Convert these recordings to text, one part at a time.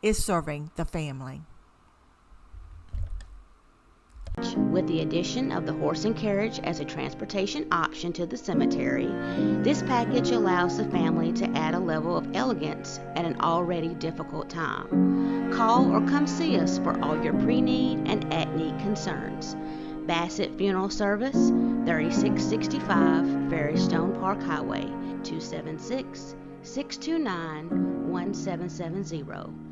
is serving the family. With the addition of the horse and carriage as a transportation option to the cemetery, this package allows the family to add a level of elegance at an already difficult time. Call or come see us for all your pre-need and at-need concerns. Bassett Funeral Service, 3665 Ferrystone Park Highway, 276-629-1770.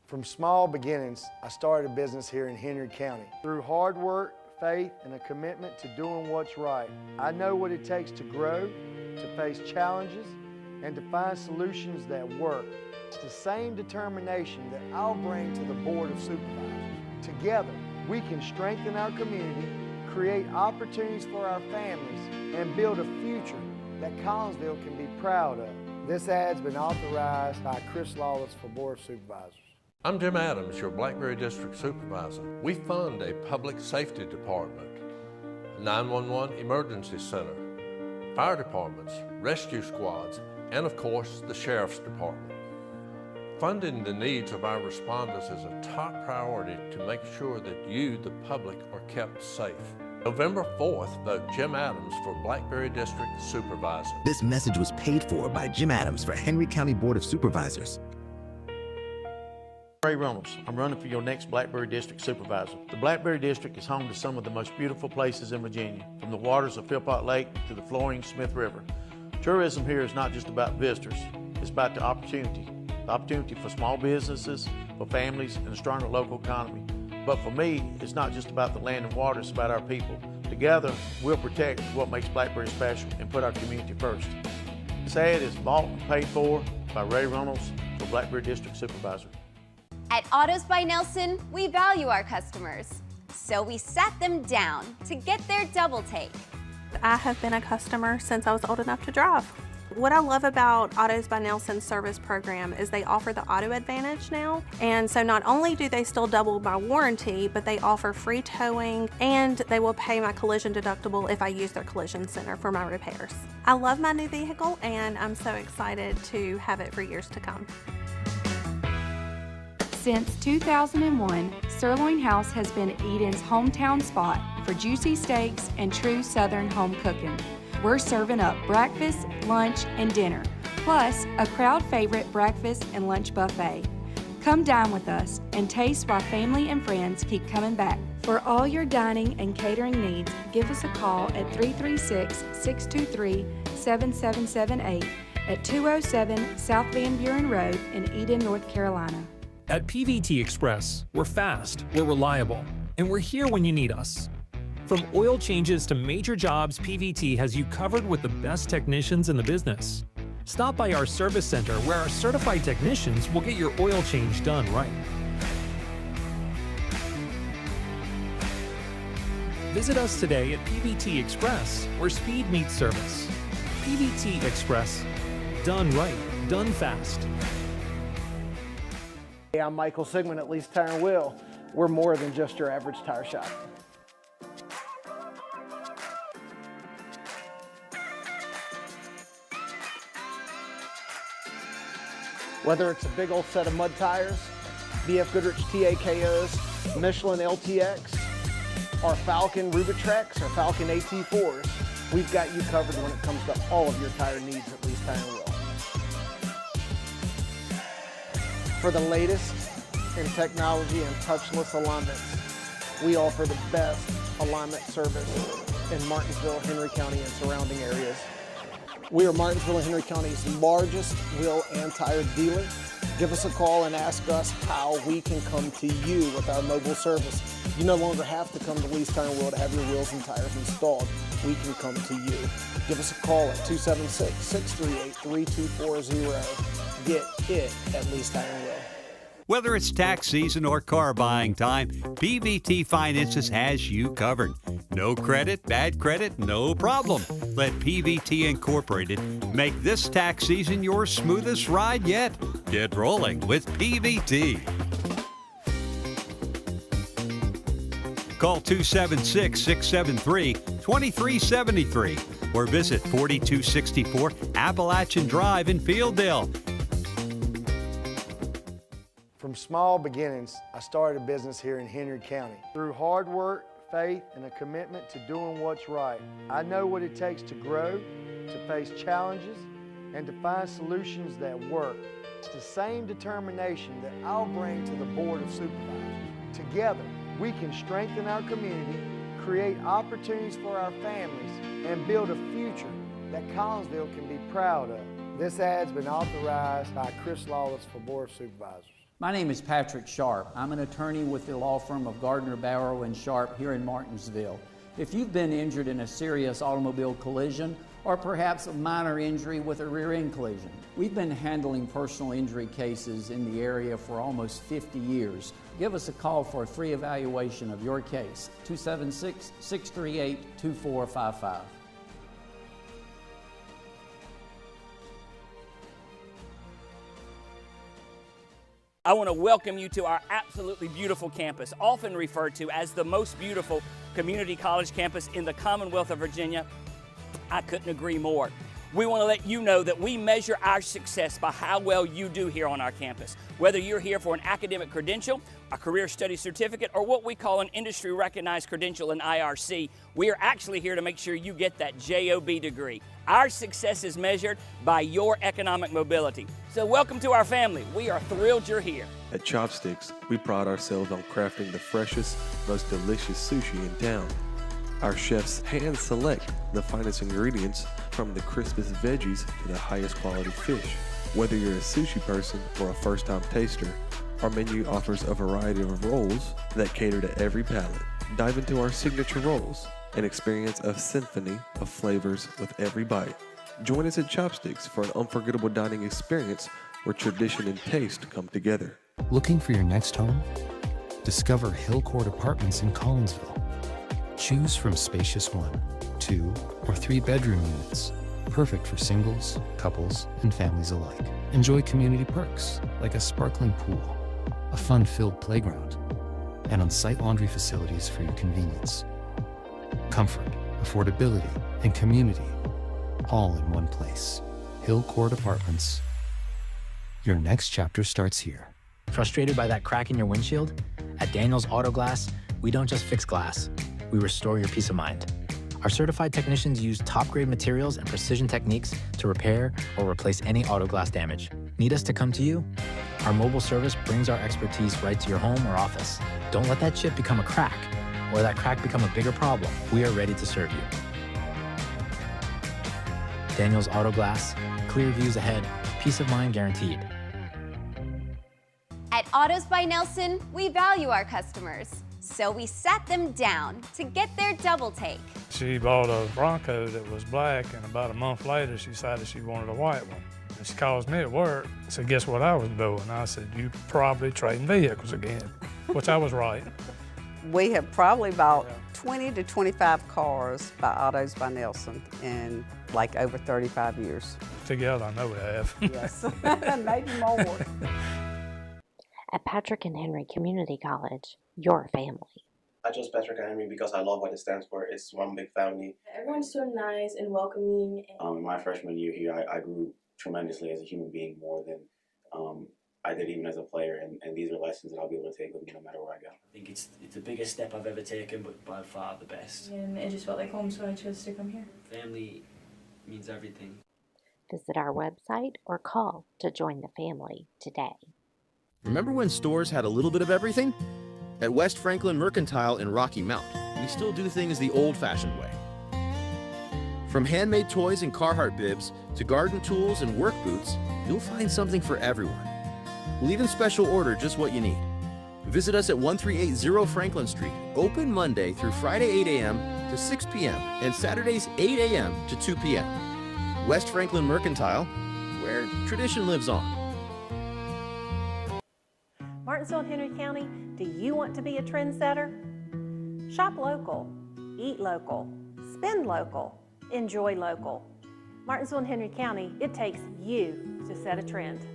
From small beginnings, I started a business here in Henry County. Through hard work, faith, and a commitment to doing what's right, I know what it takes to grow, to face challenges, and to find solutions that work. It's the same determination that I'll bring to the Board of Supervisors. Together, we can strengthen our community, create opportunities for our families, and build a future that Collinsville can be proud of. This ad's been authorized by Chris Lawless for Board of Supervisors. I'm Jim Adams, your Blackberry District Supervisor. We fund a public safety department, a 911 emergency center, fire departments, rescue squads, and of course, the Sheriff's Department. Funding the needs of our responders is a top priority to make sure that you, the public, are kept safe. November 4th, vote Jim Adams for Blackberry District Supervisor. This message was paid for by Jim Adams for Henry County Board of Supervisors. Ray Reynolds. I'm running for your next Blackberry District Supervisor. The Blackberry District is home to some of the most beautiful places in Virginia, from the waters of Philpott Lake to the flowing Smith River. Tourism here is not just about visitors, it's about the opportunity for small businesses, for families, and a stronger local economy. But for me, it's not just about the land and water, it's about our people. Together, we'll protect what makes Blackberry special and put our community first. This ad is bought and paid for by Ray Reynolds for Blackberry District Supervisor. At Autos by Nelson, we value our customers, so we sat them down to get their double take. I have been a customer since I was old enough to drive. What I love about Autos by Nelson's service program is they offer the Auto Advantage now, and so not only do they still double my warranty, but they offer free towing and they will pay my collision deductible if I use their collision center for my repairs. I love my new vehicle and I'm so excited to have it for years to come. Since 2001, Sirloin House has been Eden's hometown spot for juicy steaks and true Southern home cooking. We're serving up breakfast, lunch, and dinner, plus a crowd favorite breakfast and lunch buffet. Come dine with us and taste why family and friends keep coming back. For all your dining and catering needs, give us a call at 336-623-7778 at 207 South Van Buren Road in Eden, North Carolina. At PVT Express, we're fast, we're reliable, and we're here when you need us. From oil changes to major jobs, PVT has you covered with the best technicians in the business. Stop by our service center where our certified technicians will get your oil change done right. Visit us today at PVT Express, where speed meets service. PVT Express, done right, done fast. Hey, I'm Michael Sigmund at Lease Tire and Wheel. We're more than just your average tire shop. Whether it's a big old set of mud tires, BF Goodrich TAKOs, Michelin LTX, or Falcon Rubitrex or Falcon AT4s, we've got you covered when it comes to all of your tire needs at Lease Tire and Wheel. For the latest in technology and touchless alignments, we offer the best alignment service in Martinsville, Henry County, and surrounding areas. We are Martinsville and Henry County's largest wheel and tire dealer. Give us a call and ask us how we can come to you with our mobile service. You no longer have to come to Lease Tire and Wheel to have your wheels and tires installed. We can come to you. Give us a call at 276-638-3240. Get it at least iron will. Whether it's tax season or car buying time, PVT Finances has you covered. No credit, bad credit, no problem. Let PVT Incorporated make this tax season your smoothest ride yet. Get rolling with PVT. Call 276-673-2373 or visit 4264 Appalachian Drive in Fielddale. From small beginnings, I started a business here in Henry County. Through hard work, faith, and a commitment to doing what's right, I know what it takes to grow, to face challenges, and to find solutions that work. It's the same determination that I'll bring to the Board of Supervisors. Together, we can strengthen our community, create opportunities for our families, and build a future that Collinsville can be proud of. This ad's been authorized by Chris Lawless for Board of Supervisors. My name is Patrick Sharp. I'm an attorney with the law firm of Gardner, Barrow & Sharp here in Martinsville. If you've been injured in a serious automobile collision or perhaps a minor injury with a rear end collision, we've been handling personal injury cases in the area for almost 50 years. Give us a call for a free evaluation of your case, 276-638-2455. I want to welcome you to our absolutely beautiful campus, often referred to as the most beautiful community college campus in the Commonwealth of Virginia. I couldn't agree more. We want to let you know that we measure our success by how well you do here on our campus. Whether you're here for an academic credential, a career study certificate, or what we call an industry recognized credential in IRC, we are actually here to make sure you get that JOB degree. Our success is measured by your economic mobility. So welcome to our family. We are thrilled you're here. At Chopsticks, we pride ourselves on crafting the freshest, most delicious sushi in town. Our chefs hand select the finest ingredients, from the crispest veggies to the highest quality fish. Whether you're a sushi person or a first-time taster, our menu offers a variety of rolls that cater to every palate. Dive into our signature rolls and experience a symphony of flavors with every bite. Join us at Chopsticks for an unforgettable dining experience where tradition and taste come together. Looking for your next home? Discover Hill Court Apartments in Collinsville. Choose from spacious 1, 2, or 3 bedroom units, perfect for singles, couples, and families alike. Enjoy community perks like a sparkling pool, a fun-filled playground, and on-site laundry facilities for your convenience. Comfort, affordability, and community, all in one place. Hill Court Apartments. Your next chapter starts here. Frustrated by that crack in your windshield? At Daniels Auto Glass, we don't just fix glass. We restore your peace of mind. Our certified technicians use top-grade materials and precision techniques to repair or replace any auto glass damage. Need us to come to you? Our mobile service brings our expertise right to your home or office. Don't let that chip become a crack, or that crack become a bigger problem. We are ready to serve you. Daniels Auto Glass, clear views ahead, peace of mind guaranteed. At Autos by Nelson, we value our customers. So we sat them down to get their double take. She bought a Bronco that was black, and about a month later, she decided she wanted a white one. And she calls me at work, said, guess what I was doing? I said, you probably trading vehicles again, which I was right. We have probably bought 20 to 25 cars by Autos by Nelson in like over 35 years. Together, I know we have. Yes, maybe more. At Patrick and Henry Community College, your family. I chose Patrick and Henry because I love what it stands for. It's one big family. Everyone's so nice and welcoming. My freshman year here, I grew tremendously as a human being, more than I did even as a player, and these are lessons that I'll be able to take with me no matter where I go. I think it's the biggest step I've ever taken, but by far the best. And it just felt like home, so I chose to come here. Family means everything. Visit our website or call to join the family today. Remember when stores had a little bit of everything? At West Franklin Mercantile in Rocky Mount, we still do things the old-fashioned way. From handmade toys and Carhartt bibs to garden tools and work boots, you'll find something for everyone. We'll even special order just what you need. Visit us at 1380 Franklin Street, open Monday through Friday 8 a.m. to 6 p.m. and Saturdays 8 a.m. to 2 p.m. West Franklin Mercantile, where tradition lives on. Martinsville and Henry County, do you want to be a trendsetter? Shop local, eat local, spend local, enjoy local. Martinsville and Henry County, it takes you to set a trend.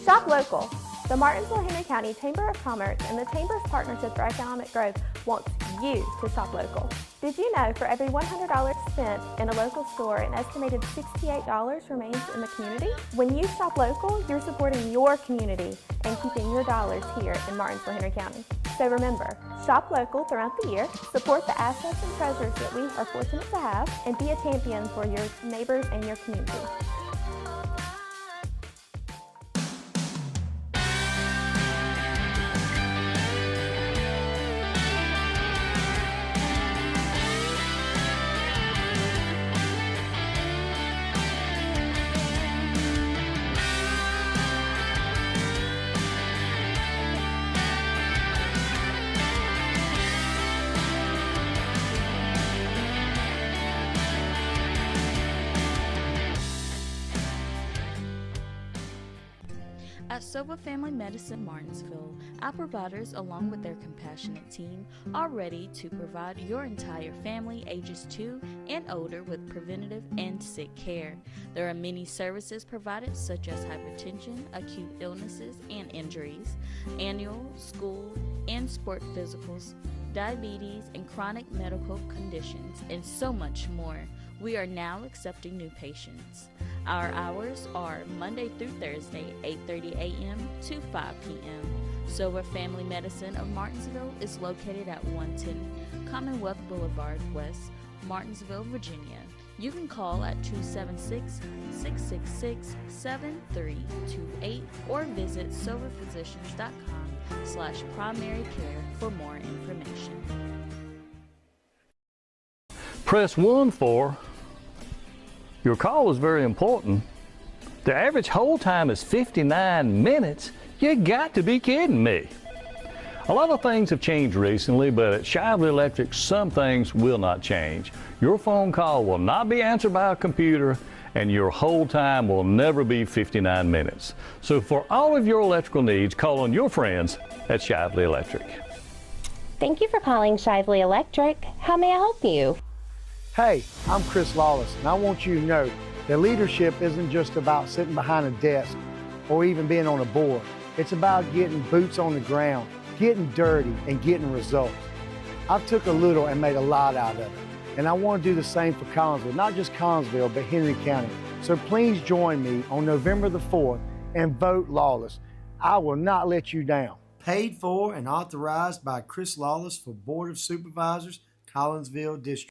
Shop local. The Martinsville-Henry County Chamber of Commerce and the Chamber's partnership for Economic Growth wants you to shop local. Did you know for every $100 spent in a local store, an estimated $68 remains in the community? When you shop local, you're supporting your community and keeping your dollars here in Martinsville-Henry County. So remember, shop local throughout the year, support the assets and treasures that we are fortunate to have, and be a champion for your neighbors and your community. At Sova Family Medicine Martinsville, our providers, along with their compassionate team, are ready to provide your entire family, ages 2 and older, with preventative and sick care. There are many services provided, such as hypertension, acute illnesses and injuries, annual, school, and sport physicals, diabetes and chronic medical conditions, and so much more. We are now accepting new patients. Our hours are Monday through Thursday, 8:30 a.m. to 5 p.m. Sova Family Medicine of Martinsville is located at 110 Commonwealth Boulevard West, Martinsville, Virginia. You can call at 276-666-7328 or visit sovaphysicians.com/primary care for more information. Press 1 for your call is very important. The average hold time is 59 minutes. You got to be kidding me. A lot of things have changed recently, but at Shively Electric, some things will not change. Your phone call will not be answered by a computer, and your hold time will never be 59 minutes. So for all of your electrical needs, call on your friends at Shively Electric. Thank you for calling Shively Electric. How may I help you? Hey, I'm Chris Lawless, and I want you to know that leadership isn't just about sitting behind a desk or even being on a board. It's about getting boots on the ground, getting dirty, and getting results. I've took a little and made a lot out of it, and I want to do the same for Collinsville, not just Collinsville, but Henry County. So please join me on November the 4th and vote Lawless. I will not let you down. Paid for and authorized by Chris Lawless for Board of Supervisors, Collinsville District.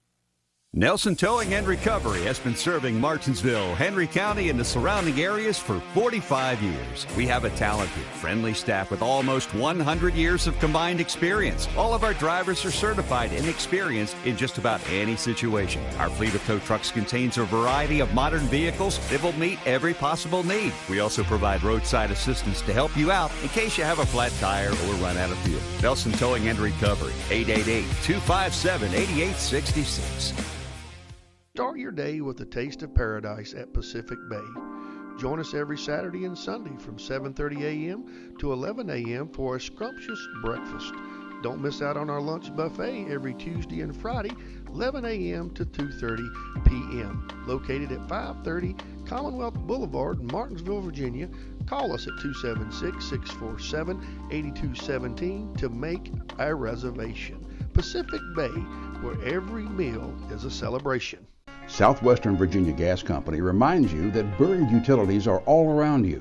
Nelson Towing and Recovery has been serving Martinsville, Henry County, and the surrounding areas for 45 years. We have a talented, friendly staff with almost 100 years of combined experience. All of our drivers are certified and experienced in just about any situation. Our fleet of tow trucks contains a variety of modern vehicles that will meet every possible need. We also provide roadside assistance to help you out in case you have a flat tire or run out of fuel. Nelson Towing and Recovery, 888-257-8866. Start your day with a taste of paradise at Pacific Bay. Join us every Saturday and Sunday from 7:30 a.m. to 11 a.m. for a scrumptious breakfast. Don't miss out on our lunch buffet every Tuesday and Friday, 11 a.m. to 2:30 p.m. Located at 530 Commonwealth Boulevard, Martinsville, Virginia. Call us at 276-647-8217 to make a reservation. Pacific Bay, where every meal is a celebration. Southwestern Virginia Gas Company reminds you that buried utilities are all around you.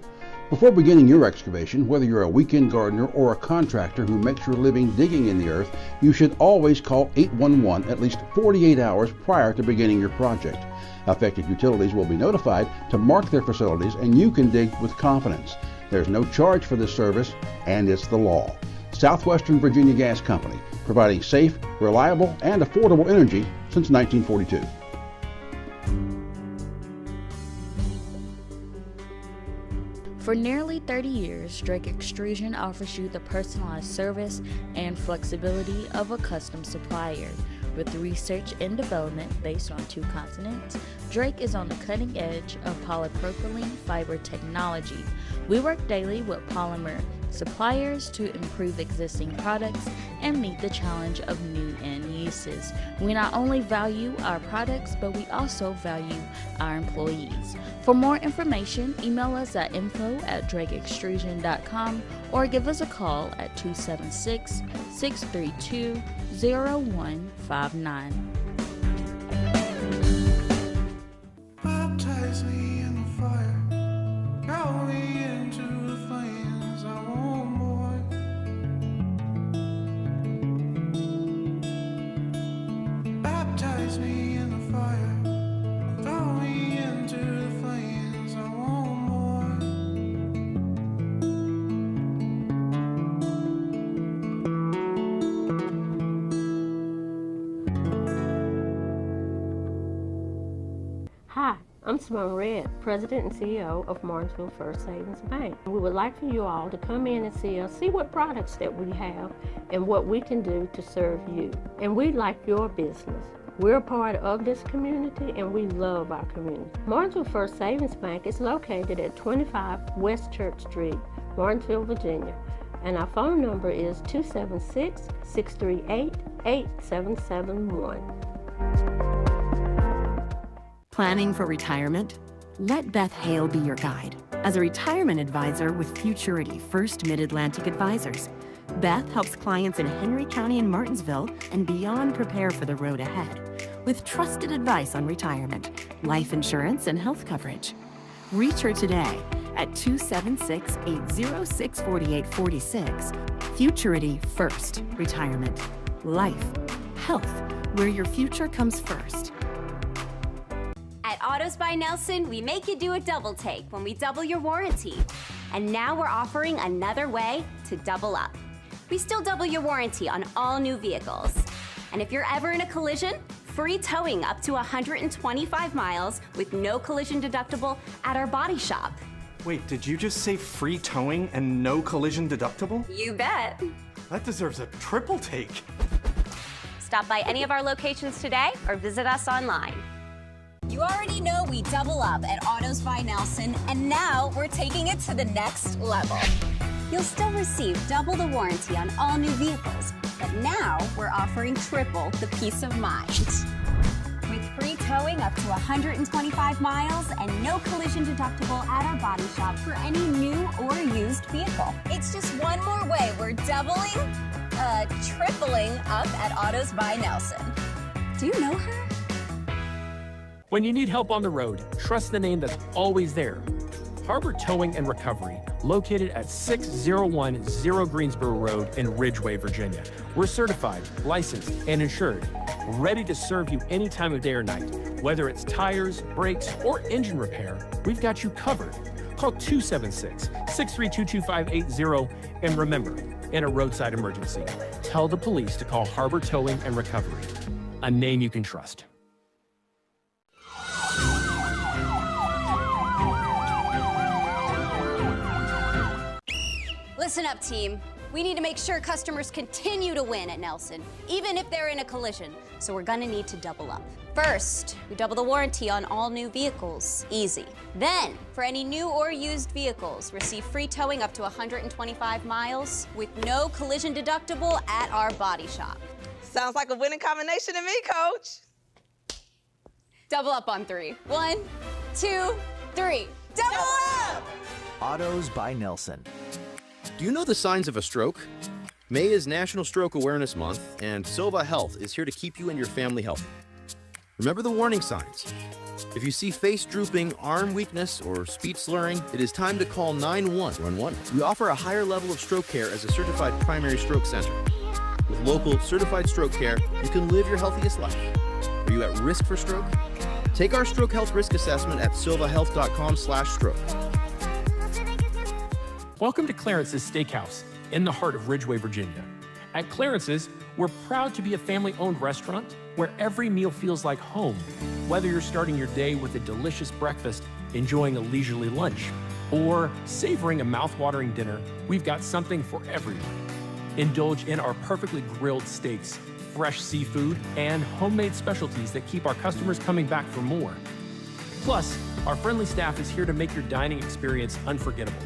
Before beginning your excavation, whether you're a weekend gardener or a contractor who makes your living digging in the earth, you should always call 811 at least 48 hours prior to beginning your project. Affected utilities will be notified to mark their facilities, and you can dig with confidence. There's no charge for this service, and it's the law. Southwestern Virginia Gas Company, providing safe, reliable, and affordable energy since 1942. For nearly 30 years, Drake Extrusion offers you the personalized service and flexibility of a custom supplier. With research and development based on 2 continents, Drake is on the cutting edge of polypropylene fiber technology. We work daily with polymer suppliers to improve existing products and meet the challenge of new end uses. We not only value our products, but we also value our employees. For more information, email us at info@drakeextrusion.com or give us a call at 276-632-0159. Baptize me in the fire, call me into the flames, I want more. Baptize me in the fire, throw me into the flames, I want more. Hi, I'm Simone Red, President and CEO of Martinsville First Savings Bank. We would like for you all to come in and see us, see what products that we have and what we can do to serve you. And we like your business. We're a part of this community and we love our community. Martinsville First Savings Bank is located at 25 West Church Street, Martinsville, Virginia. And our phone number is 276-638-8771. Planning for retirement? Let Beth Hale be your guide. As a retirement advisor with Futurity First Mid-Atlantic Advisors, Beth helps clients in Henry County and Martinsville and beyond prepare for the road ahead with trusted advice on retirement, life insurance, and health coverage. Reach her today at 276-806-4846. Futurity First Retirement. Life. Health. Where your future comes first. At Autos by Nelson, we make you do a double take when we double your warranty. And now we're offering another way to double up. We still double your warranty on all new vehicles. And if you're ever in a collision, free towing up to 125 miles with no collision deductible at our body shop. Wait, did you just say free towing and no collision deductible? You bet. That deserves a triple take. Stop by any of our locations today or visit us online. You already know we double up at Autos by Nelson, and now we're taking it to the next level. You'll still receive double the warranty on all new vehicles, but now we're offering triple the peace of mind. With free towing up to 125 miles and no collision deductible at our body shop for any new or used vehicle. It's just one more way we're tripling up at Autos by Nelson. Do you know her? When you need help on the road, trust the name that's always there. Harbor Towing and Recovery, located at 6010 Greensboro Road in Ridgeway, Virginia. We're certified, licensed, and insured, ready to serve you any time of day or night. Whether it's tires, brakes, or engine repair, we've got you covered. Call 276-632-2580, and remember, in a roadside emergency, tell the police to call Harbor Towing and Recovery, a name you can trust. Listen up, team. We need to make sure customers continue to win at Nelson, even if they're in a collision. So we're gonna need to double up. First, we double the warranty on all new vehicles. Easy. Then, for any new or used vehicles, receive free towing up to 125 miles with no collision deductible at our body shop. Sounds like a winning combination to me, Coach. Double up on 3. 1, 2, 3. Double up! Autos by Nelson. Do you know the signs of a stroke? May is National Stroke Awareness Month, and Silva Health is here to keep you and your family healthy. Remember the warning signs. If you see face drooping, arm weakness, or speech slurring, it is time to call 911. We offer a higher level of stroke care as a certified primary stroke center. With local certified stroke care, you can live your healthiest life. Are you at risk for stroke? Take our stroke health risk assessment at silvahealth.com/stroke. Welcome to Clarence's Steakhouse in the heart of Ridgeway, Virginia. At Clarence's, we're proud to be a family-owned restaurant where every meal feels like home. Whether you're starting your day with a delicious breakfast, enjoying a leisurely lunch, or savoring a mouth-watering dinner, we've got something for everyone. Indulge in our perfectly grilled steaks, fresh seafood, and homemade specialties that keep our customers coming back for more. Plus, our friendly staff is here to make your dining experience unforgettable.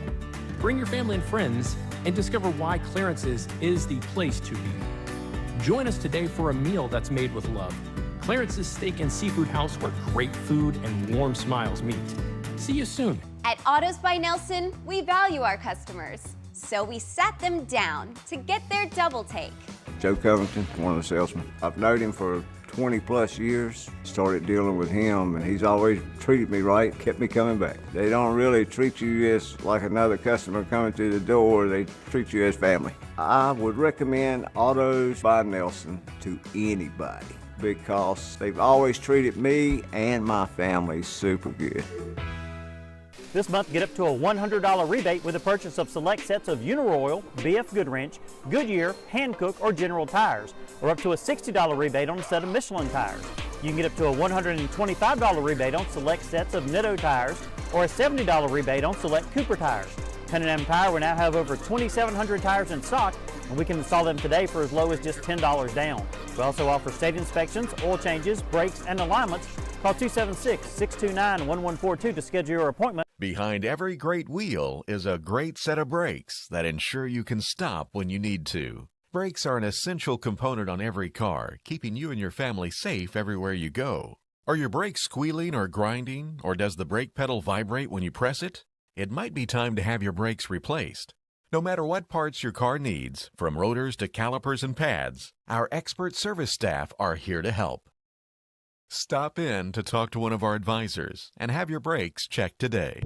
Bring your family and friends and discover why Clarence's is the place to be. Join us today for a meal that's made with love. Clarence's Steak and Seafood House, where great food and warm smiles meet. See you soon. At Autos by Nelson, we value our customers, so we sat them down to get their double take. Joe Covington, one of the salesmen. I've known him for 20 plus years. Started dealing with him and he's always treated me right, kept me coming back. They don't really treat you as like another customer coming through the door, they treat you as family. I would recommend Autos by Nelson to anybody because they've always treated me and my family super good. This month, get up to a $100 rebate with the purchase of select sets of Uniroyal, BF Goodwrench, Goodyear, Hankook, or General tires, or up to a $60 rebate on a set of Michelin tires. You can get up to a $125 rebate on select sets of Nitto tires, or a $70 rebate on select Cooper tires. Penn & Tire will now have over 2,700 tires in stock, and we can install them today for as low as just $10 down. We also offer state inspections, oil changes, brakes, and alignments. Call 276-629-1142 to schedule your appointment. Behind every great wheel is a great set of brakes that ensure you can stop when you need to. Brakes are an essential component on every car, keeping you and your family safe everywhere you go. Are your brakes squealing or grinding, or does the brake pedal vibrate when you press it? It might be time to have your brakes replaced. No matter what parts your car needs, from rotors to calipers and pads, our expert service staff are here to help. Stop in to talk to one of our advisors and have your brakes checked today.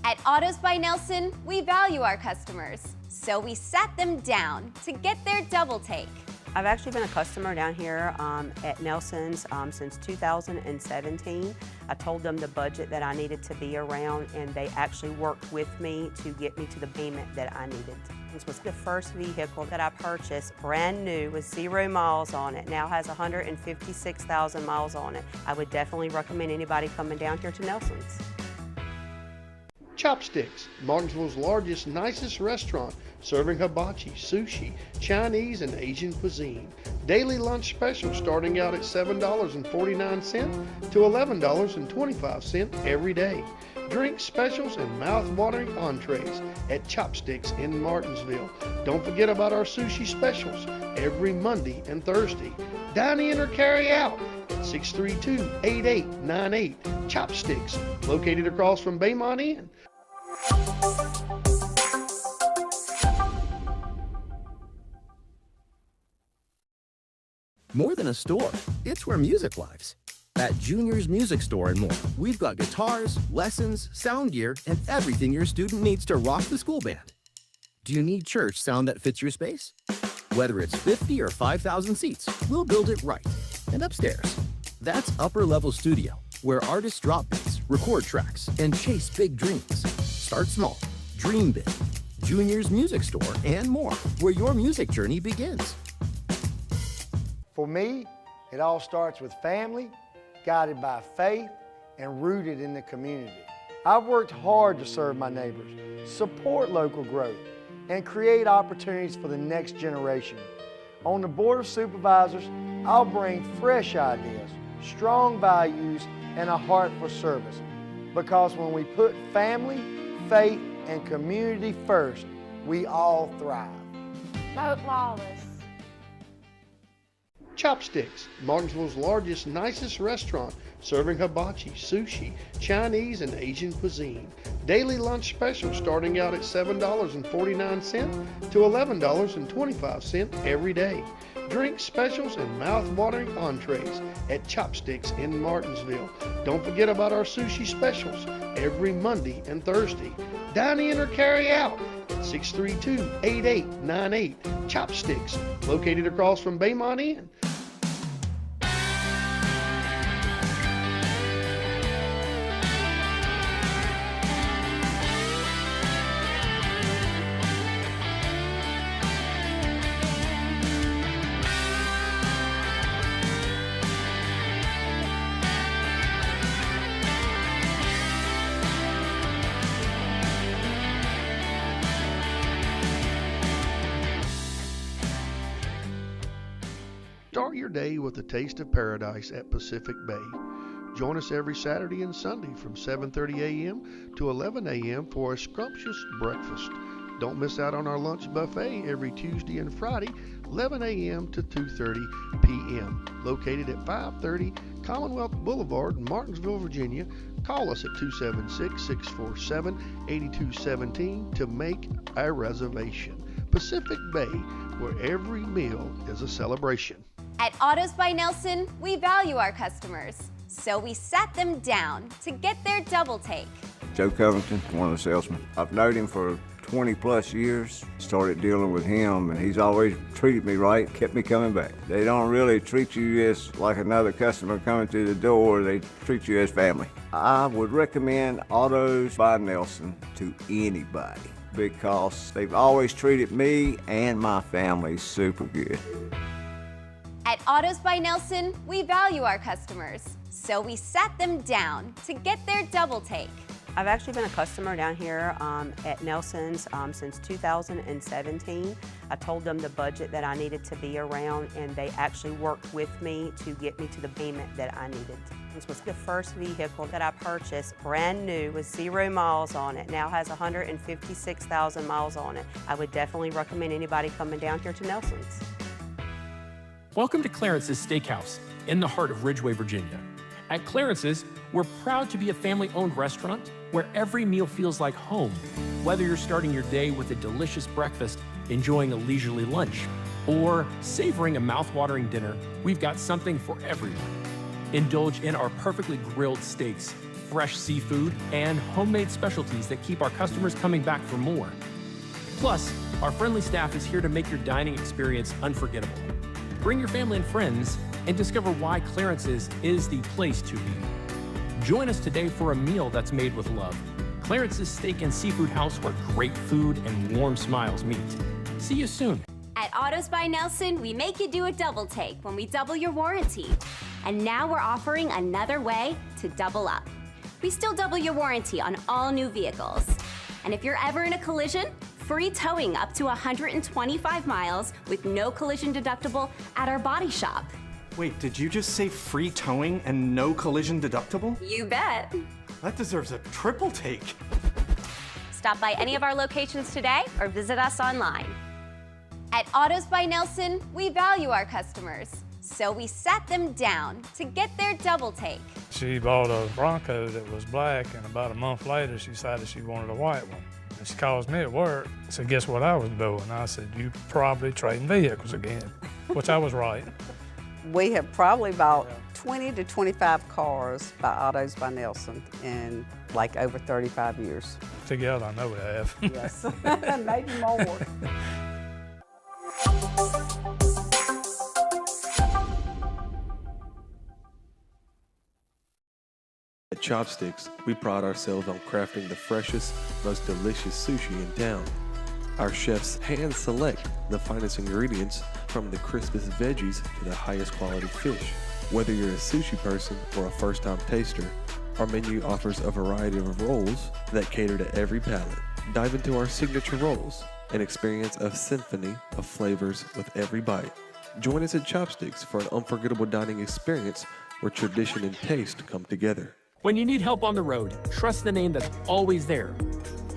At Autos by Nelson, we value our customers, so we sat them down to get their double take. I've actually been a customer down here at Nelson's since 2017. I told them the budget that I needed to be around, and they actually worked with me to get me to the payment that I needed. This was the first vehicle that I purchased, brand new with 0 miles on it. Now has 156,000 miles on it. I would definitely recommend anybody coming down here to Nelson's. Chopsticks, Martinsville's largest, nicest restaurant, serving hibachi, sushi, Chinese, and Asian cuisine. Daily lunch specials starting out at $7.49 to $11.25 every day. Drink specials and mouth-watering entrees at Chopsticks in Martinsville. Don't forget about our sushi specials every Monday and Thursday. Dine in or carry out at 632-8898. Chopsticks, located across from Baymont Inn. More than a store, it's where music lives. At Junior's Music Store and more, we've got guitars, lessons, sound gear, and everything your student needs to rock the school band. Do you need church sound that fits your space? Whether it's 50 or 5,000 seats, we'll build it right. And upstairs, that's Upper Level Studio, where artists drop beats, record tracks, and chase big dreams. Start small, dream big. Junior's Music Store and more, where your music journey begins. For me, it all starts with family, guided by faith, and rooted in the community. I've worked hard to serve my neighbors, support local growth, and create opportunities for the next generation. On the Board of Supervisors, I'll bring fresh ideas, strong values, and a heart for service. Because when we put family, faith, and community first, we all thrive. Vote Lawless. Chopsticks, Martinsville's largest, nicest restaurant, serving hibachi, sushi, Chinese, and Asian cuisine. Daily lunch specials starting out at $7.49 to $11.25 every day. Drink specials and mouth-watering entrees at Chopsticks in Martinsville. Don't forget about our sushi specials every Monday and Thursday. Dine in or carry out at 632-8898. Chopsticks, located across from Baymont Inn. your day with a taste of paradise at Pacific Bay. Join us every Saturday and Sunday from 7:30 a.m. to 11 a.m. for a scrumptious breakfast. Don't miss out on our lunch buffet every Tuesday and Friday, 11 a.m. to 2:30 p.m. Located at 530 Commonwealth Boulevard in Martinsville, Virginia. Call us at 276-647-8217 to make a reservation. Pacific Bay, where every meal is a celebration. At Autos by Nelson, we value our customers, so we sat them down to get their double take. Joe Covington, one of the salesmen. I've known him for 20 plus years. Started dealing with him and he's always treated me right, kept me coming back. They don't really treat you as like another customer coming through the door, they treat you as family. I would recommend Autos by Nelson to anybody because they've always treated me and my family super good. At Autos by Nelson, we value our customers, so we sat them down to get their double take. I've actually been a customer down here at Nelson's since 2017. I told them the budget that I needed to be around, and they actually worked with me to get me to the payment that I needed. This was the first vehicle that I purchased, brand new with 0 miles on it. Now has 156,000 miles on it. I would definitely recommend anybody coming down here to Nelson's. Welcome to Clarence's Steakhouse in the heart of Ridgeway, Virginia. At Clarence's, we're proud to be a family-owned restaurant where every meal feels like home. Whether you're starting your day with a delicious breakfast, enjoying a leisurely lunch, or savoring a mouth-watering dinner, we've got something for everyone. Indulge in our perfectly grilled steaks, fresh seafood, and homemade specialties that keep our customers coming back for more. Plus, our friendly staff is here to make your dining experience unforgettable. Bring your family and friends and discover why Clarence's is the place to be. Join us today for a meal that's made with love. Clarence's Steak and Seafood House, where great food and warm smiles meet. See you soon. At Autos by Nelson, we make you do a double take when we double your warranty. And now we're offering another way to double up. We still double your warranty on all new vehicles. And if you're ever in a collision, free towing up to 125 miles with no collision deductible at our body shop. Wait, did you just say free towing and no collision deductible? You bet. That deserves a triple take. Stop by any of our locations today or visit us online. At Autos by Nelson, we value our customers, so we sat them down to get their double take. She bought a Bronco that was black, and about a month later, she decided she wanted a white one. And she calls me at work and said, guess what I was doing? I said, you probably trading vehicles again, which I was right. We have probably bought 20 to 25 cars by Autos by Nelson in like over 35 years. Together, I know we have. Yes, maybe more. At Chopsticks, we pride ourselves on crafting the freshest, most delicious sushi in town. Our chefs hand select the finest ingredients, from the crispest veggies to the highest quality fish. Whether you're a sushi person or a first-time taster, our menu offers a variety of rolls that cater to every palate. Dive into our signature rolls and experience a symphony of flavors with every bite. Join us at Chopsticks for an unforgettable dining experience where tradition and taste come together. When you need help on the road, trust the name that's always there.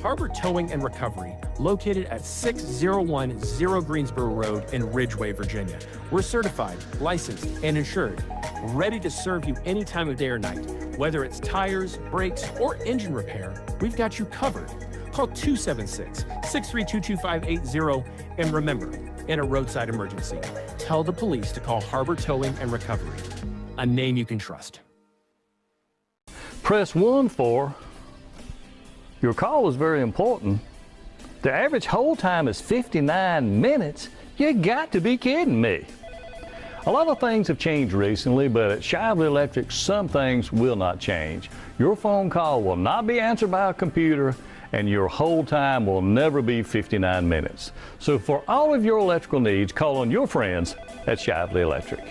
Harbor Towing and Recovery, located at 6010 Greensboro Road in Ridgeway, Virginia. We're certified, licensed, and insured, ready to serve you any time of day or night. Whether it's tires, brakes, or engine repair, we've got you covered. Call 276-632-2580, and remember, in a roadside emergency, tell the police to call Harbor Towing and Recovery, a name you can trust. Press 1 for your call is very important. The average hold time is 59 minutes. You got to be kidding me. A lot of things have changed recently, but at Shively Electric, some things will not change. Your phone call will not be answered by a computer, and your hold time will never be 59 minutes. So for all of your electrical needs, call on your friends at Shively Electric.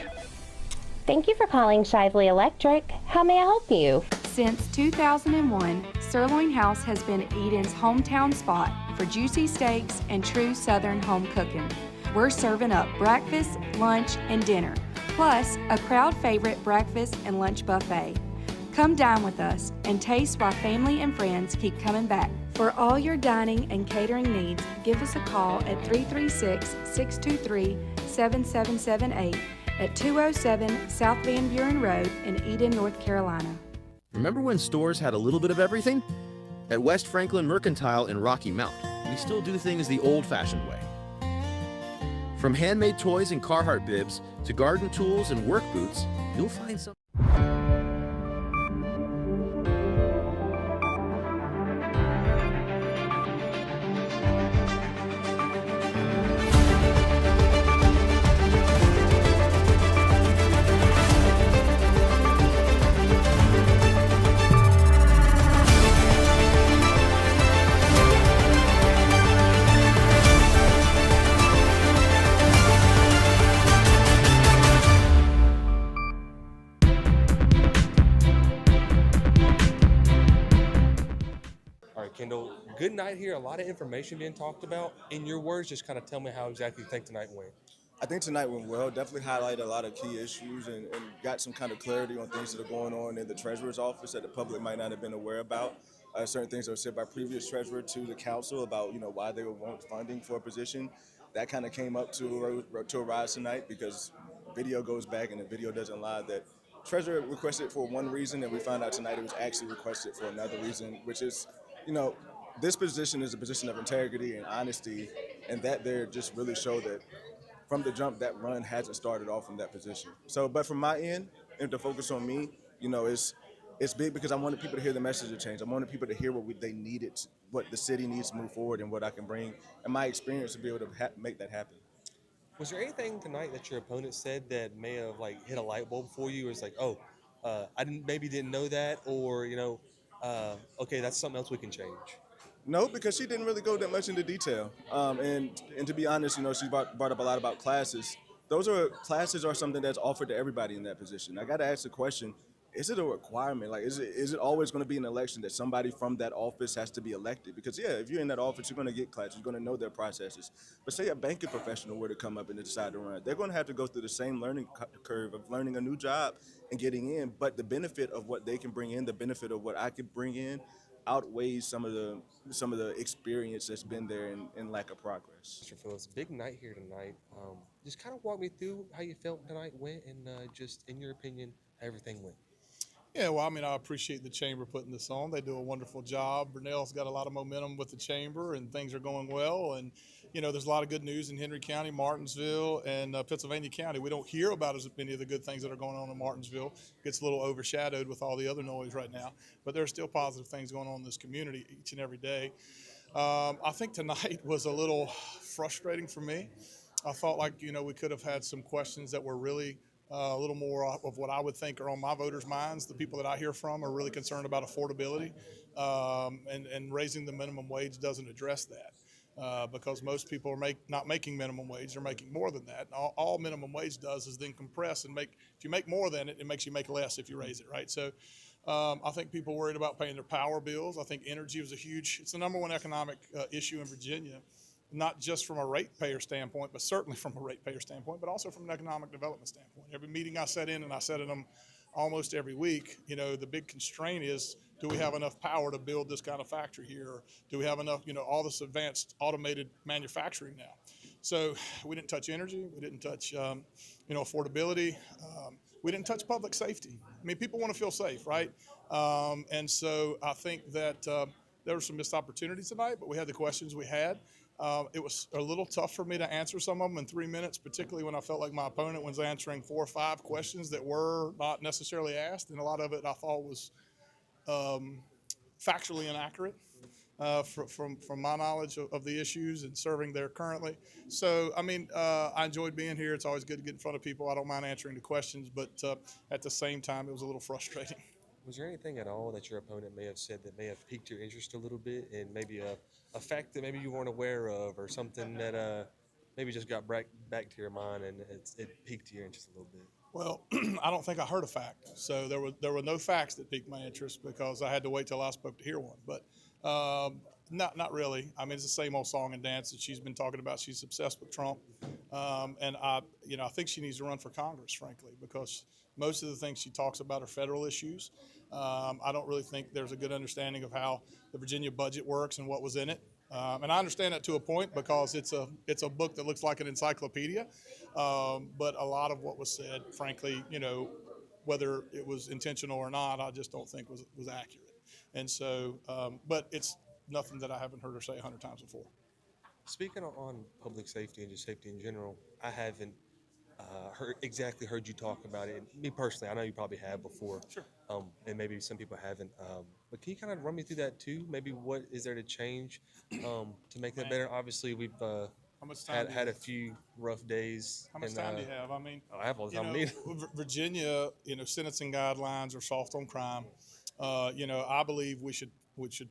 Thank you for calling Shively Electric. How may I help you? Since 2001, Sirloin House has been Eden's hometown spot for juicy steaks and true Southern home cooking. We're serving up breakfast, lunch, and dinner. plus a crowd favorite breakfast and lunch buffet. Come dine with us and taste while family and friends keep coming back. For all your dining and catering needs, give us a call at 336-623-7778 at 207 South Van Buren Road in Eden, North Carolina. Remember when stores had a little bit of everything? At West Franklin Mercantile in Rocky Mount, we still do things the old-fashioned way. From handmade toys and Carhartt bibs to garden tools and work boots, you'll find some. Kendall, good night here. A lot of information being talked about. In your words, just kind of tell me how exactly you think tonight went. I think tonight went well. Definitely highlighted a lot of key issues and got some kind of clarity on things that are going on in the treasurer's office that the public might not have been aware about. Certain things that were said by previous treasurer to the council about why they would want funding for a position. That kind of came up to a rise tonight because video goes back and the video doesn't lie that treasurer requested for one reason and we found out tonight it was actually requested for another reason, which is this position is a position of integrity and honesty, and that there just really showed that from the jump that run hasn't started off in that position. So, but from my end, and to focus on me, it's big because I wanted people to hear the message of change. I wanted people to hear what they needed, what the city needs to move forward, and what I can bring, and my experience to be able to make that happen. Was there anything tonight that your opponent said that may have hit a light bulb for you? It's like, I didn't know that, or okay, that's something else we can change. No, because she didn't really go that much into detail. And to be honest, she brought up a lot about classes. Classes are something that's offered to everybody in that position. I got to ask the question, is it a requirement? Is it always going to be an election that somebody from that office has to be elected? Because, yeah, if you're in that office, you're going to get classes. You're going to know their processes. But say a banking professional were to come up and decide to run, they're going to have to go through the same learning curve of learning a new job and getting in. But the benefit of what they can bring in, the benefit of what I could bring in, outweighs some of the experience that's been there and lack of progress. Mr. Phillips, big night here tonight. Just kind of walk me through how you felt tonight went and just in your opinion, how everything went. Yeah, well, I appreciate the chamber putting this on. They do a wonderful job. Brunel's got a lot of momentum with the chamber, and things are going well. And, there's a lot of good news in Henry County, Martinsville, and Pennsylvania County. We don't hear about as many of the good things that are going on in Martinsville. It gets a little overshadowed with all the other noise right now. But there are still positive things going on in this community each and every day. I think tonight was a little frustrating for me. I thought we could have had some questions that were really a little more of what I would think are on my voters' minds. The people that I hear from are really concerned about affordability, and raising the minimum wage doesn't address that because most people are not making minimum wage, they're making more than that. And all minimum wage does is then compress and if you make more than it, it makes you make less if you raise it, right? So I think people worried about paying their power bills. I think energy was it's the number one economic issue in Virginia. Not just from a ratepayer standpoint, but certainly from a ratepayer standpoint, but also from an economic development standpoint. Every meeting I sat in, and I sat in them almost every week, the big constraint is, do we have enough power to build this kind of factory here? Or do we have enough, all this advanced automated manufacturing now? So we didn't touch energy. We didn't touch, affordability. We didn't touch public safety. People want to feel safe, right? And so I think that there were some missed opportunities tonight, but we had the questions we had. It was a little tough for me to answer some of them in 3 minutes, particularly when I felt like my opponent was answering 4 or 5 questions that were not necessarily asked, and a lot of it I thought was factually inaccurate from my knowledge of the issues and serving there currently. So, I enjoyed being here. It's always good to get in front of people. I don't mind answering the questions, but at the same time, it was a little frustrating. Was there anything at all that your opponent may have said that may have piqued your interest a little bit, and maybe a fact that maybe you weren't aware of, or something that maybe just got back to your mind and it piqued your interest a little bit? Well, I don't think I heard a fact. So there were no facts that piqued my interest because I had to wait till I spoke to hear one. But not really. It's the same old song and dance that she's been talking about. She's obsessed with Trump. And you know, I think she needs to run for Congress, frankly, because most of the things she talks about are federal issues. I don't really think there's a good understanding of how the Virginia budget works and what was in it. And I understand that to a point because it's a book that looks like an encyclopedia. But a lot of what was said, frankly, you know, whether it was intentional or not, I just don't think was accurate. And so, but it's nothing that I haven't heard her say 100 times before. Speaking on public safety and just safety in general, I haven't heard you talk about it. And me personally, I know you probably have before, sure. And maybe some people haven't. But can you kind of run me through that too? Maybe what is there to change to make that better? Obviously, we've How much time had a few rough days. How much time do you have? I mean, I have all the time I need. Virginia, you know, sentencing guidelines are soft on crime. You know, I believe we should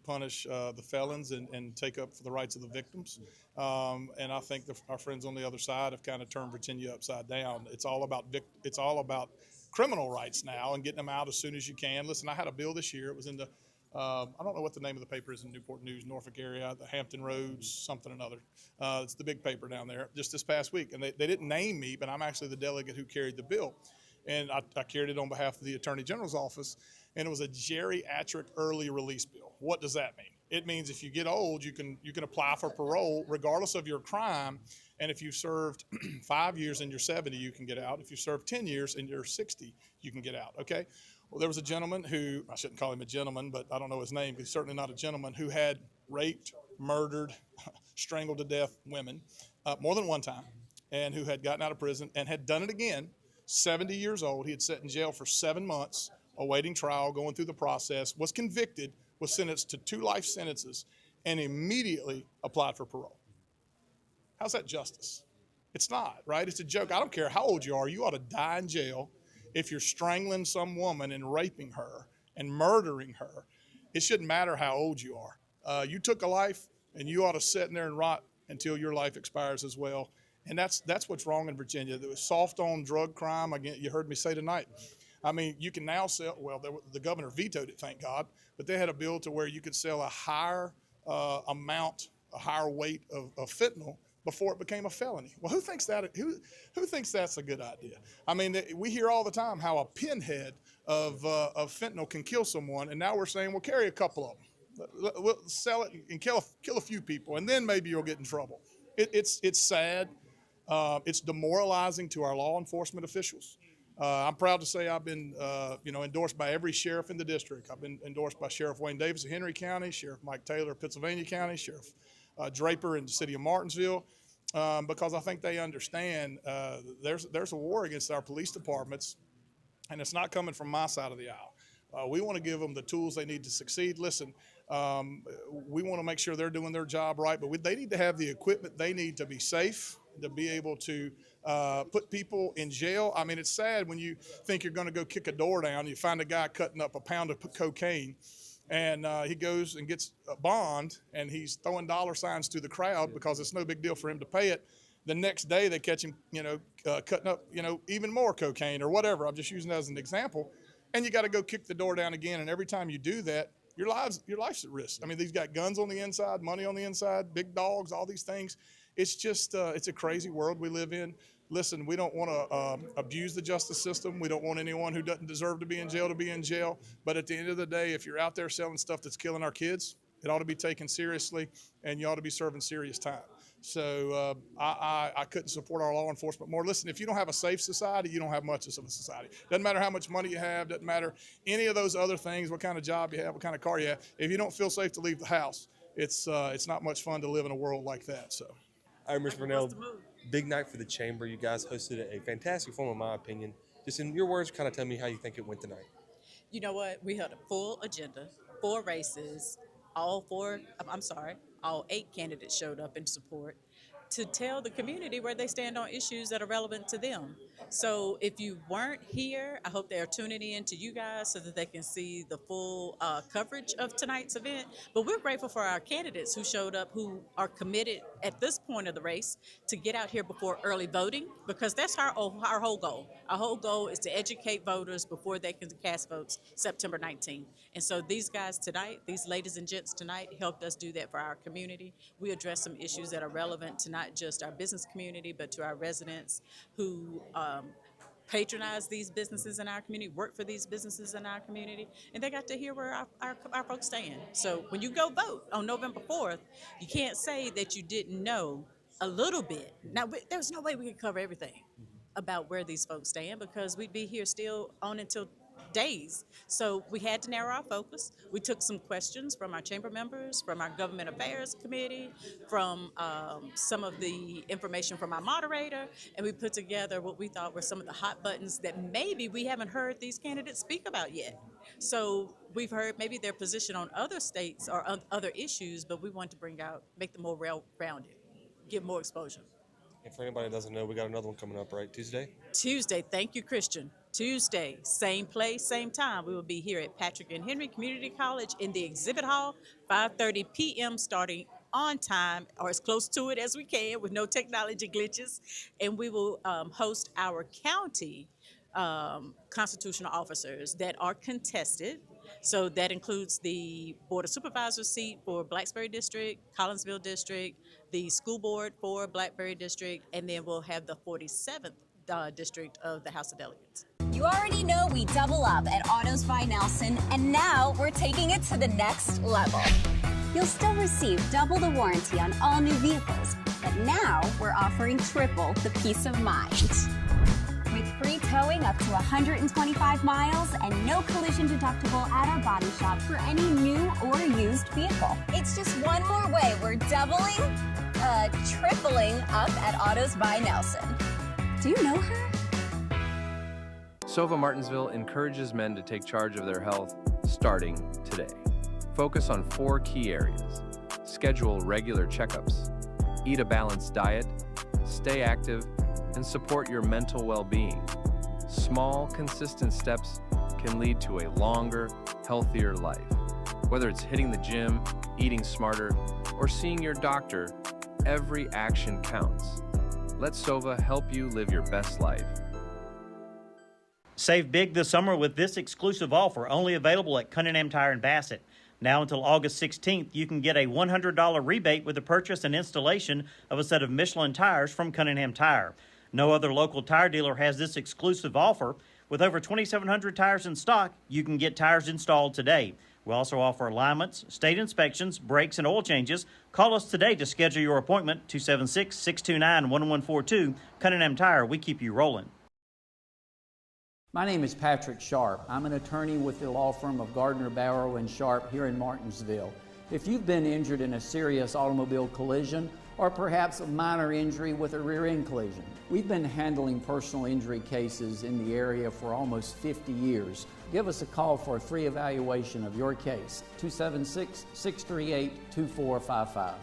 punish the felons and take up for the rights of the victims. And I think our friends on the other side have kind of turned Virginia upside down. It's all about criminal rights now and getting them out as soon as you can. Listen, I had a bill this year. It was in the I don't know what the name of the paper is in Newport News, Norfolk area, the Hampton Roads, something or another. It's the big paper down there, just this past week. And they didn't name me, but I'm actually the delegate who carried the bill. And I carried it on behalf of the Attorney General's office, and it was a geriatric early release bill. What does that mean? It means if you get old, you can apply for parole regardless of your crime, and if you've served 5 years and you're 70, you can get out. If you've served 10 years and you're 60, you can get out, okay? Well, there was a gentleman who, I shouldn't call him a gentleman, but I don't know his name, but he's certainly not a gentleman, who had raped, murdered, strangled to death women more than one time, and who had gotten out of prison and had done it again, 70 years old. He had sat in jail for 7 months, awaiting trial, going through the process, was convicted, was sentenced to 2 life sentences, and immediately applied for parole. How's that justice? It's not, right? It's a joke. I don't care how old you are. You ought to die in jail if you're strangling some woman and raping her and murdering her. It shouldn't matter how old you are. You took a life, and you ought to sit in there and rot until your life expires as well. And that's what's wrong in Virginia. It was soft on drug crime. Again, you heard me say tonight. I mean, you can now sell, well, the governor vetoed it, thank God, but they had a bill to where you could sell a higher amount, a higher weight of fentanyl before it became a felony. Well, who thinks that's a good idea? I mean, we hear all the time how a pinhead of fentanyl can kill someone, and now we're saying, well, carry a couple of them. We'll sell it and kill a few people, and then maybe you'll get in trouble. It's sad. It's demoralizing to our law enforcement officials. I'm proud to say I've been, endorsed by every sheriff in the district. I've been endorsed by Sheriff Wayne Davis of Henry County, Sheriff Mike Taylor of Pittsylvania County, Sheriff Draper in the city of Martinsville, because I think they understand there's a war against our police departments, and it's not coming from my side of the aisle. We want to give them the tools they need to succeed. Listen, we want to make sure they're doing their job right, but they need to have the equipment they need to be safe, to be able to put people in jail. I mean, it's sad when you think you're going to go kick a door down, you find a guy cutting up a pound of cocaine, and he goes and gets a bond, and he's throwing dollar signs to the crowd because it's no big deal for him to pay it. The next day they catch him, cutting up, even more cocaine or whatever. I'm just using that as an example. And you got to go kick the door down again. And every time you do that, your life's at risk. I mean, these got guns on the inside, money on the inside, big dogs, all these things. It's just, it's a crazy world we live in. Listen, we don't want to abuse the justice system. We don't want anyone who doesn't deserve to be in jail to be in jail. But at the end of the day, if you're out there selling stuff that's killing our kids, it ought to be taken seriously, and you ought to be serving serious time. So I couldn't support our law enforcement more. Listen, if you don't have a safe society, you don't have much of a society. Doesn't matter how much money you have, doesn't matter any of those other things, what kind of job you have, what kind of car you have. If you don't feel safe to leave the house, it's not much fun to live in a world like that. So, all right, Mr. Burnell, big night for the Chamber. You guys hosted a fantastic forum, in my opinion. Just in your words, kind of tell me how you think it went tonight. You know what? We had a full agenda, 4 races, all 8 candidates showed up in support to tell the community where they stand on issues that are relevant to them. So if you weren't here, I hope they are tuning in to you guys so that they can see the full coverage of tonight's event. But we're grateful for our candidates who showed up, who are committed at this point of the race to get out here before early voting, because that's our whole goal. Our whole goal is to educate voters before they can cast votes September 19th. And so these guys tonight, these ladies and gents tonight, helped us do that for our community. We address some issues that are relevant to not just our business community, but to our residents who patronize these businesses in our community, work for these businesses in our community, and they got to hear where our folks stand. So when you go vote on November 4th, you can't say that you didn't know a little bit. Now, there's no way we could cover everything about where these folks stand, because we'd be here still on until days. So we had to narrow our focus. We took some questions from our chamber members, from our government affairs committee, from some of the information from our moderator, and we put together what we thought were some of the hot buttons that maybe we haven't heard these candidates speak about yet. So we've heard maybe their position on other states or other issues, but we want to make them more well-rounded, give more exposure. And for anybody that doesn't know, we got another one coming up, right? Tuesday, thank you, Christian. Tuesday, same place, same time. We will be here at Patrick and Henry Community College in the exhibit hall, 5:30 p.m. starting on time, or as close to it as we can with no technology glitches. And we will host our county constitutional officers that are contested. So that includes the Board of Supervisors seat for Blacksburg District, Collinsville District, the school board for Blackberry District, and then we'll have the 47th District of the House of Delegates. You already know we double up at Autos by Nelson, and now we're taking it to the next level. You'll still receive double the warranty on all new vehicles, but now we're offering triple the peace of mind. With free towing up to 125 miles and no collision deductible at our body shop for any new or used vehicle. It's just one more way we're tripling up at Autos by Nelson. Do you know her? Sova Martinsville encourages men to take charge of their health starting today. Focus on 4 key areas. Schedule regular checkups, eat a balanced diet, stay active, and support your mental well-being. Small, consistent steps can lead to a longer, healthier life. Whether it's hitting the gym, eating smarter, or seeing your doctor, every action counts. Let Sova help you live your best life. Save big this summer with this exclusive offer, only available at Cunningham Tire in Bassett. Now until August 16th, you can get a $100 rebate with the purchase and installation of a set of Michelin tires from Cunningham Tire. No other local tire dealer has this exclusive offer. With over 2,700 tires in stock, you can get tires installed today. We also offer alignments, state inspections, brakes, and oil changes. Call us today to schedule your appointment, 276-629-1142. Cunningham Tire, we keep you rolling. My name is Patrick Sharp. I'm an attorney with the law firm of Gardner, Barrow & Sharp here in Martinsville. If you've been injured in a serious automobile collision or perhaps a minor injury with a rear-end collision, we've been handling personal injury cases in the area for almost 50 years. Give us a call for a free evaluation of your case, 276-638-2455.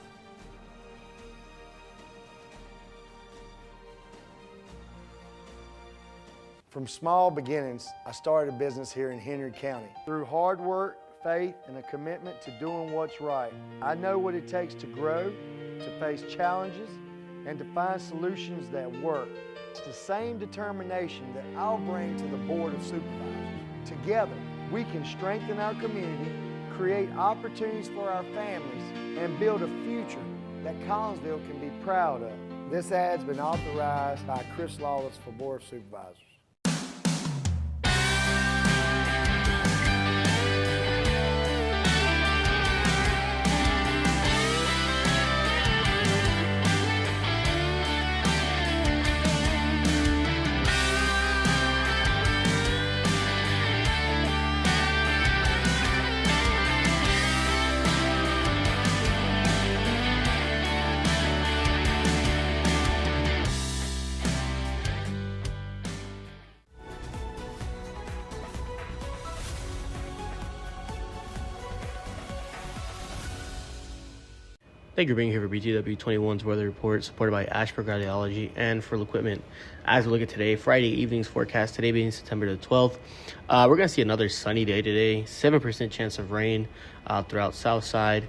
From small beginnings, I started a business here in Henry County. Through hard work, faith, and a commitment to doing what's right, I know what it takes to grow, to face challenges, and to find solutions that work. It's the same determination that I'll bring to the Board of Supervisors. Together, we can strengthen our community, create opportunities for our families, and build a future that Collinsville can be proud of. This ad's been authorized by Chris Lawless for Board of Supervisors. Thank you for being here for BTW21's weather report, supported by Ashbrook Radiology and for equipment. As we look at today, Friday evening's forecast, today being September the 12th, we're going to see another sunny day today, 7% chance of rain throughout South Side.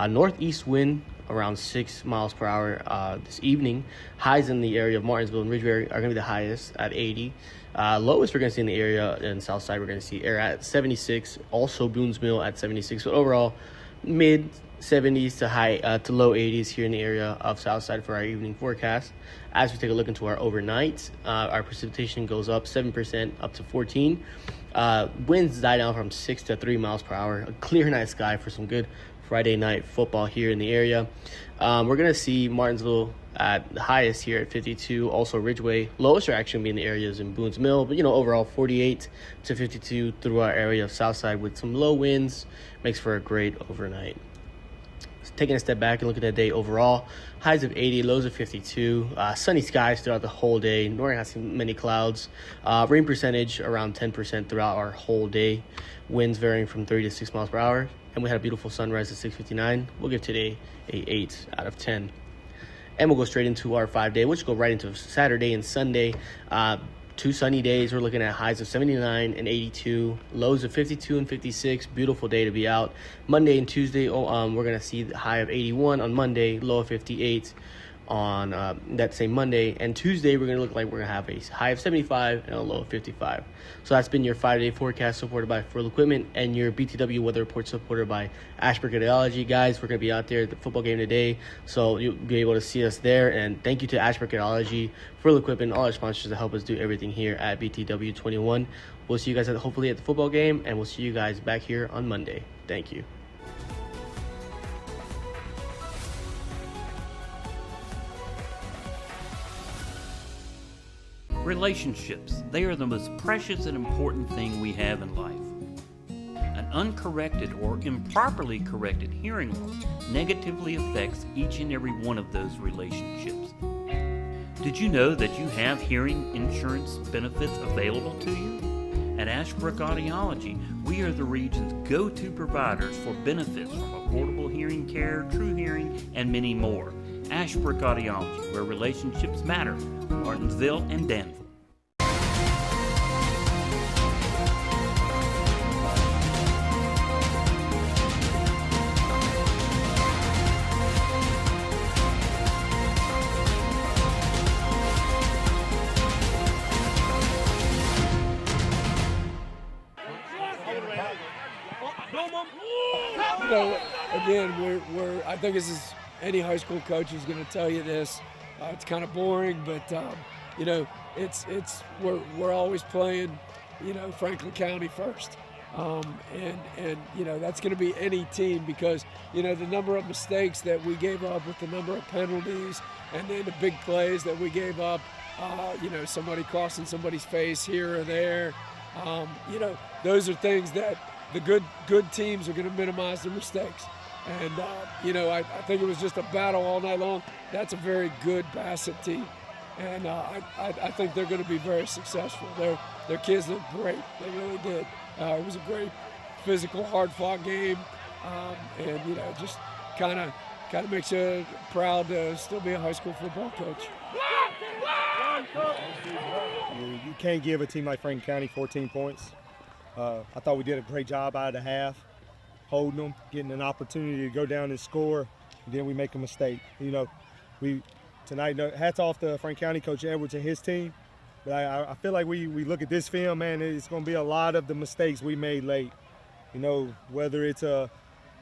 Northeast wind around 6 miles per hour this evening. Highs in the area of Martinsville and Ridgeway are going to be the highest at 80. Lowest we're going to see in the area in Southside, we're going to see air at 76. Also Boones Mill at 76. But overall, mid 70s to high to low 80s here in the area of Southside for our evening forecast. As we take a look into our overnight, our precipitation goes up 7% up to 14. Winds die down from 6 to 3 miles per hour. A clear night sky for some good Friday night football here in the area. We're going to see Martinsville at the highest here at 52. Also Ridgeway. Lowest are actually going to be in the areas in Boones Mill. But, overall 48 to 52 through our area of Southside with some low winds. Makes for a great overnight. Taking a step back and looking at the day overall, highs of 80, lows of 52, sunny skies throughout the whole day. Nor not seeing many clouds. Rain percentage around 10% throughout our whole day. Winds varying from 30 to 6 miles per hour. And we had a beautiful sunrise at 6:59. We'll give today a 8 out of 10. And we'll go straight into our 5-day, which will go right into Saturday and Sunday. 2 sunny days. We're looking at highs of 79 and 82, lows of 52 and 56. Beautiful day to be out. Monday and Tuesday, we're going to see the high of 81 on Monday, low of 58 on that same Monday. And Tuesday, we're going to look like we're going to have a high of 75 and a low of 55. So that's been your 5-day forecast supported by Frill Equipment and your BTW weather report supported by Ashbrook Radiology. Guys, we're going to be out there at the football game today, so you'll be able to see us there. And thank you to Ashbrook Radiology, Frill Equipment, all our sponsors that help us do everything here at BTW21. We'll see you guys hopefully at the football game, and we'll see you guys back here on Monday. Thank you. Relationships, they are the most precious and important thing we have in life. An uncorrected or improperly corrected hearing loss negatively affects each and every one of those relationships. Did you know that you have hearing insurance benefits available to you? At Ashbrook Audiology, we are the region's go-to providers for benefits from affordable hearing care, true hearing, and many more. Ashbrook Audiology, where relationships matter, Martinsville and Danville. Again, I think this is any high school coach is going to tell you this. It's kind of boring, but we're always playing, Franklin County first, and that's going to be any team because the number of mistakes that we gave up with the number of penalties and then the big plays that we gave up, somebody crossing somebody's face here or there, those are things that the good teams are going to minimize their mistakes. And, I think it was just a battle all night long. That's a very good Bassett team. And I think they're going to be very successful. Their kids look great. They really did. It was a great physical, hard-fought game. And, just kind of makes you proud to still be a high school football coach. You can't give a team like Franklin County 14 points. I thought we did a great job out of the half, holding them, getting an opportunity to go down and score, and then we make a mistake. Tonight, hats off to Franklin County Coach Edwards and his team, but I feel like we look at this film, man, it's going to be a lot of the mistakes we made late. Whether it's a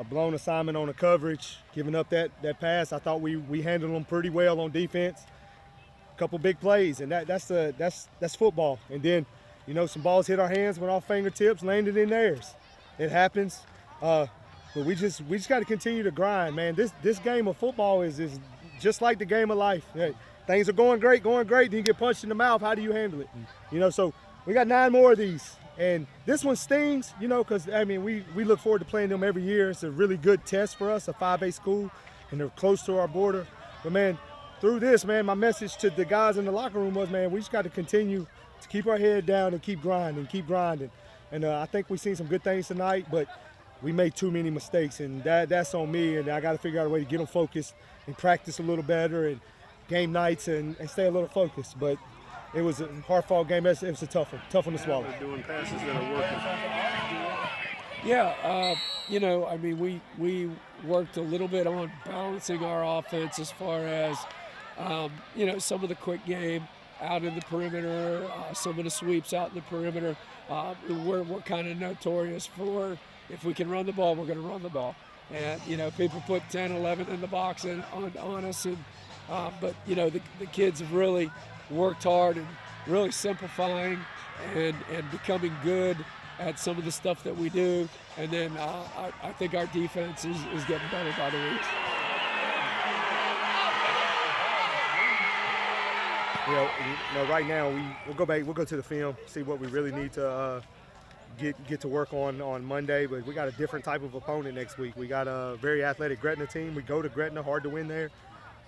blown assignment on a coverage, giving up that pass, I thought we handled them pretty well on defense. A couple big plays, and that's football. And then, some balls hit our hands, went off fingertips, landed in theirs. It happens. But we just got to continue to grind, man. This game of football is just like the game of life. Hey, things are going great, then you get punched in the mouth. How do you handle it? So we got 9 more of these. And this one stings, because, we look forward to playing them every year. It's a really good test for us, a 5A school, and they're close to our border. But, man, through this, man, my message to the guys in the locker room was, man, we just got to continue to keep our head down and keep grinding. And I think we've seen some good things tonight, but we made too many mistakes, and that's on me, and I got to figure out a way to get them focused and practice a little better and game nights and stay a little focused. But it was a hard-fought game. It was a tough one to swallow. Doing passes that are working. Yeah, you know, I mean, we worked a little bit on balancing our offense as far as, you know, some of the quick game out in the perimeter, some of the sweeps out in the perimeter. We're kind of notorious for, if we can run the ball, we're going to run the ball. And, you know, people put 10, 11 in the box on us. And, but, you know, the kids have really worked hard and really simplifying and becoming good at some of the stuff that we do. And then I think our defense is getting better by the week. You know, right now we'll go back, we'll go to the film, see what we really need to get to work on Monday. But we got a different type of opponent next week. We got a very athletic Gretna team. We go to Gretna, hard to win there.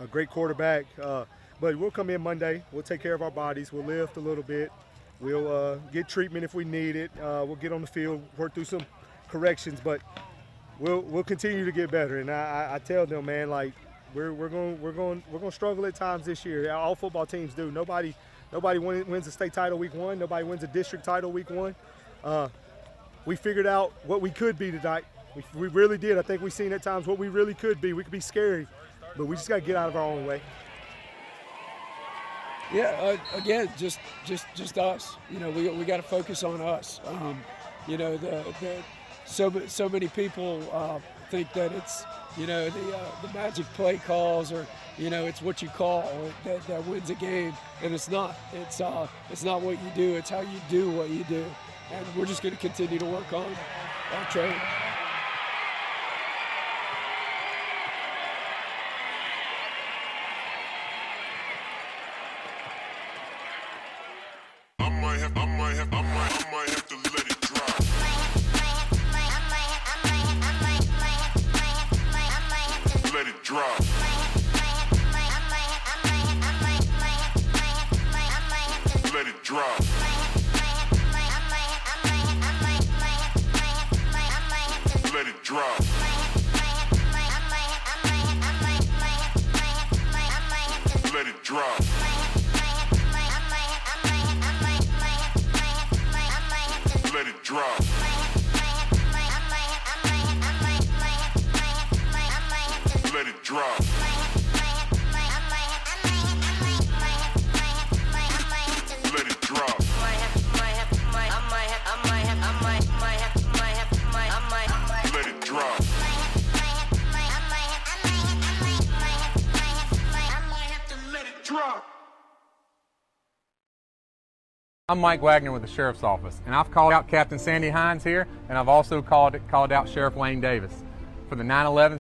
A great quarterback. But we'll come in Monday. We'll take care of our bodies. We'll lift a little bit. We'll get treatment if we need it. We'll get on the field, work through some corrections, but we'll continue to get better. And I tell them, man, like we're going to struggle at times this year. All football teams do. Nobody wins a state title week 1. Nobody wins a district title week 1. We figured out what we could be tonight. We really did. I think we've seen at times what we really could be. We could be scary, but we just got to get out of our own way. Yeah, again, just us. You know, we got to focus on us. You know, so many people think that it's, you know, the magic play calls or, you know, it's what you call that wins a game, and it's not. It's not what you do. It's how you do what you do, and we're just going to continue to work on our training. I'm Mike Wagner with the Sheriff's Office, and I've called out Captain Sandy Hines here, and I've also called out Sheriff Wayne Davis. For the 9/11